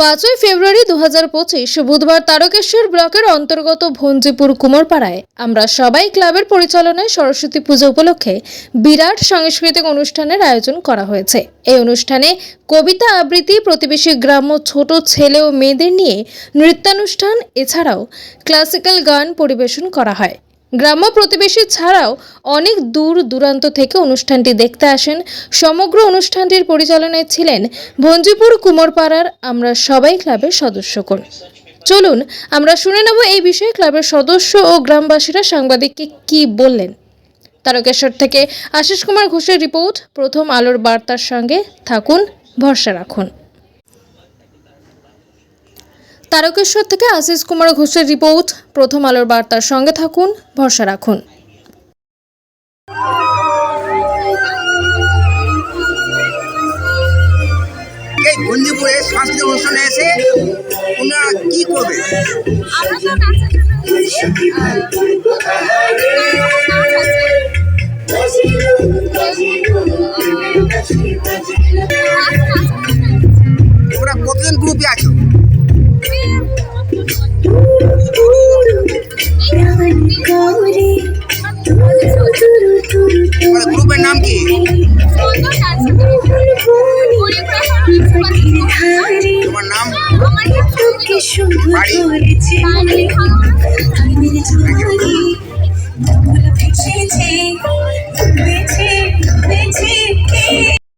5ই ফেব্রুয়ারি 2025 বুধবার তারকেশ্বর ব্লকের অন্তর্গত ভঞ্জিপুর কুমোরপাড়ায় আমরা সবাই ক্লাবের পরিচালনায় সরস্বতী পুজো উপলক্ষে বিরাট সাংস্কৃতিক অনুষ্ঠানের আয়োজন করা হয়েছে। এই অনুষ্ঠানে কবিতা আবৃত্তি, প্রতিবেশী গ্রাম্য ছোট ছেলে ও মেয়েদের নিয়ে নৃত্যানুষ্ঠান এছাড়াও ক্লাসিক্যাল গান পরিবেশন করা হয়। গ্রাম্য প্রতিবেশী ছাড়াও অনেক দূর দূরান্ত থেকে অনুষ্ঠানটি দেখতে আসেন। সমগ্র অনুষ্ঠানটির পরিচালনায় ছিলেন ভঞ্জিপুর কুমোরপাড়ার আমরা সবাই ক্লাবের সদস্যগণ। চলুন আমরা শুনে নেব এই বিষয়ে ক্লাবের সদস্য ও গ্রামবাসীরা সাংবাদিককে কি বললেন। তারকেশ্বর থেকে আশিস কুমার ঘোষের রিপোর্ট। প্রথম আলোর বার্তার সঙ্গে থাকুন, ভরসা রাখুন। তারকেশ্বর থেকে আশিস কুমার ঘোষের রিপোর্ট। প্রথম আলোর বার্তার সঙ্গে থাকুন, ভরসা রাখুন। এই ভঞ্জিপুরে সাংস্কৃতিক অনুষ্ঠানে এসে ওনারা কি করবে? তোমরা কতজন গ্রুপে আছো? গ্রুপের নাম কি? তোমার নাম? বাড়ি?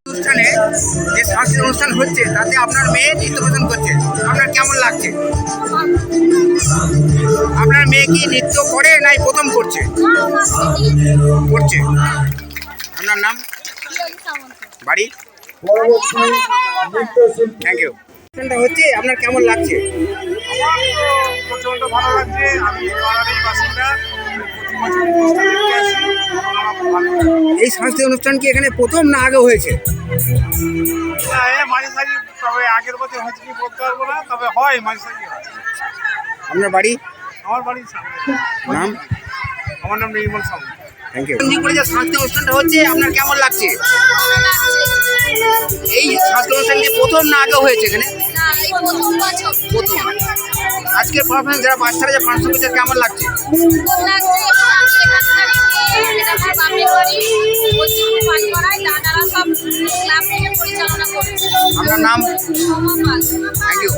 অনুষ্ঠানে যে সাংস্কৃতিক অনুষ্ঠান হচ্ছে তাতে আপনার মেয়ে নৃত্য প্রদর্শন করছে, আপনার কেমন লাগছে? আপনার মেয়ে কি নৃত্য করে নাই প্রথম করছে? করছে। আপনার নাম? বাড়ি? Thank you. অনুষ্ঠানটা হচ্ছে আপনার কেমন লাগছে? প্রচন্ড ভালো লাগছে। আমি পাড়ারই বাসিন্দা। এই সাংস্কৃতিক অনুষ্ঠান কি এখানে প্রথম না আগে হয়েছে? মাঝে সাঝে, তবে আগের বছর হচ্ছে কি বলতে পারবো না, তবে হয় মাঝে সাঝে হয়। আপনার বাড়ি? আমার বাড়ির সামনে। নাম? আমার নাম নির্মল সামনে। Thank you. ভঞ্জিপুরে যে সাংস্কৃতিক অনুষ্ঠানটা হচ্ছে আপনার কেমন লাগছে? এই সাংস্কৃতিক অনুষ্ঠান কি প্রথম না আগে হয়েছে এখানে? প্রথম। আজকের পারফরমেন্স যারা বাচ্চারা যে পারফরমেন্স করছে কেমন লাগছে? আপনার নাম? Thank you.